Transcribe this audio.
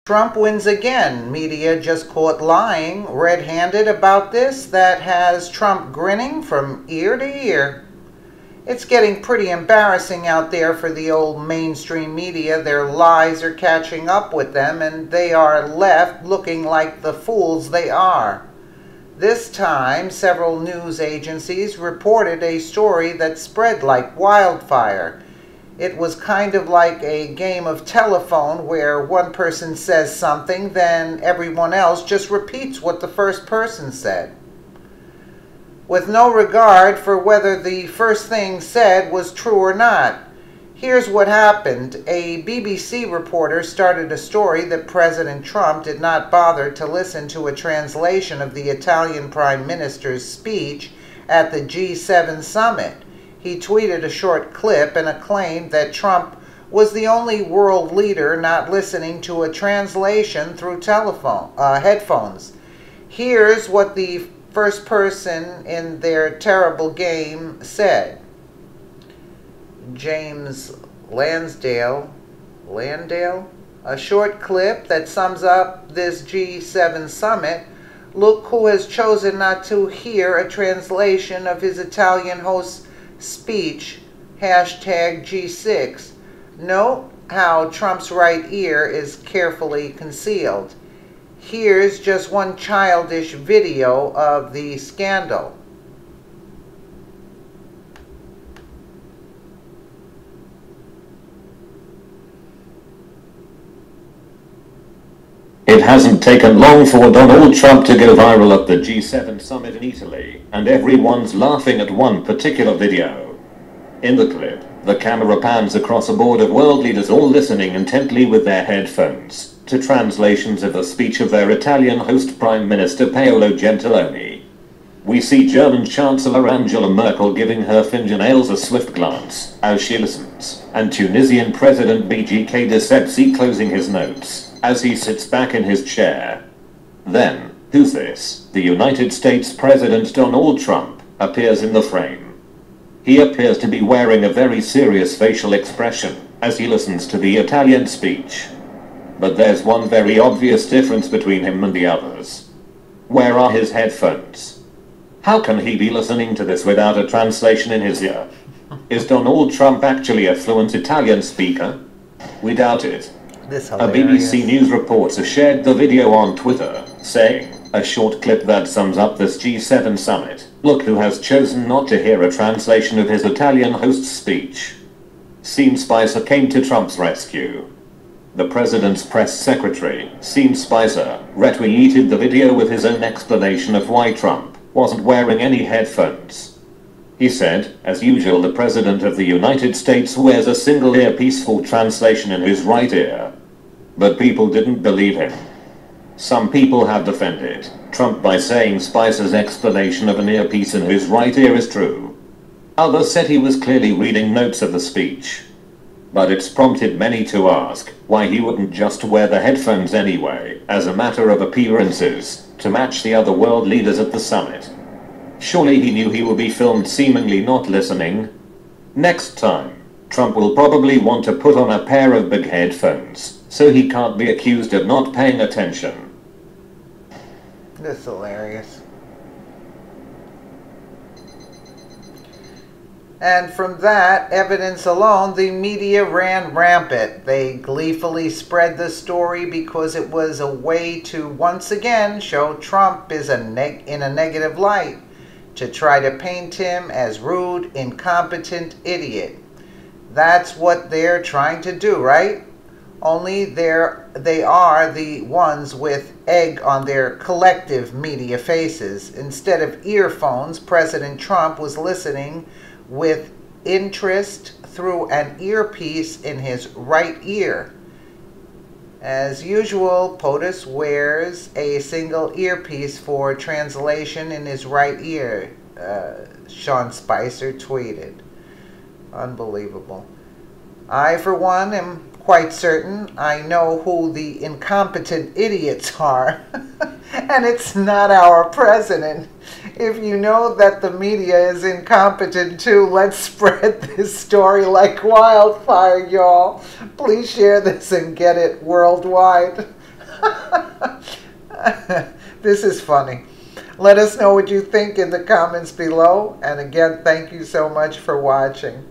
Trump wins again. Media just caught lying red-handed about this. That has Trump grinning from ear to ear. It's getting pretty embarrassing out there for the old mainstream media. Their lies are catching up with them, and they are left looking like the fools they are. This time, several news agencies reported a story that spread like wildfire. It was kind of like a game of telephone where one person says something, then everyone else just repeats what the first person said, with no regard for whether the first thing said was true or not. Here's what happened. A BBC reporter started a story that President Trump did not bother to listen to a translation of the Italian Prime Minister's speech at the G7 summit. He tweeted a short clip and claimed that Trump was the only world leader not listening to a translation through headphones. Here's what the first person in their terrible game said. James Landale, a short clip that sums up this G7 summit. Look who has chosen not to hear a translation of his Italian host's speech, #G6. Note how Trump's right ear is carefully concealed. Here's just one childish video of the scandal. It hasn't taken long for Donald Trump to go viral at the G7 summit in Italy, and everyone's laughing at one particular video. In the clip, the camera pans across a board of world leaders all listening intently with their headphones to translations of the speech of their Italian host Prime Minister Paolo Gentiloni. We see German Chancellor Angela Merkel giving her fingernails a swift glance as she listens, and Tunisian President BGK Dessebsi closing his notes as he sits back in his chair. Then, who's this? The United States President Donald Trump appears in the frame. He appears to be wearing a very serious facial expression as he listens to the Italian speech. But there's one very obvious difference between him and the others. Where are his headphones? How can he be listening to this without a translation in his ear? Is Donald Trump actually a fluent Italian speaker? We doubt it. A BBC News reporter shared the video on Twitter, saying, a short clip that sums up this G7 summit. Look who has chosen not to hear a translation of his Italian host's speech. Sean Spicer came to Trump's rescue. The president's press secretary, Sean Spicer, retweeted the video with his own explanation of why Trump wasn't wearing any headphones. He said, as usual, the President of the United States wears a single earpiece for translation in his right ear. But people didn't believe him. Some people have defended Trump by saying Spicer's explanation of an earpiece in his right ear is true. Others said he was clearly reading notes of the speech. But it's prompted many to ask why he wouldn't just wear the headphones anyway, as a matter of appearances, to match the other world leaders at the summit. Surely he knew he would be filmed seemingly not listening. Next time, Trump will probably want to put on a pair of big headphones, so he can't be accused of not paying attention. That's hilarious. And from that evidence alone, the media ran rampant. They gleefully spread the story because it was a way to once again show Trump is in a negative light, to try to paint him as rude, incompetent idiot. That's what they're trying to do, right? Only they are the ones with egg on their collective media faces. Instead of earphones, President Trump was listening with interest through an earpiece in his right ear. As usual, POTUS wears a single earpiece for translation in his right ear, Sean Spicer tweeted. Unbelievable. I, for one, am quite certain I know who the incompetent idiots are. And it's not our president. If you know that the media is incompetent too, let's spread this story like wildfire, y'all. Please share this and get it worldwide. This is funny. Let us know what you think in the comments below. And again, thank you so much for watching.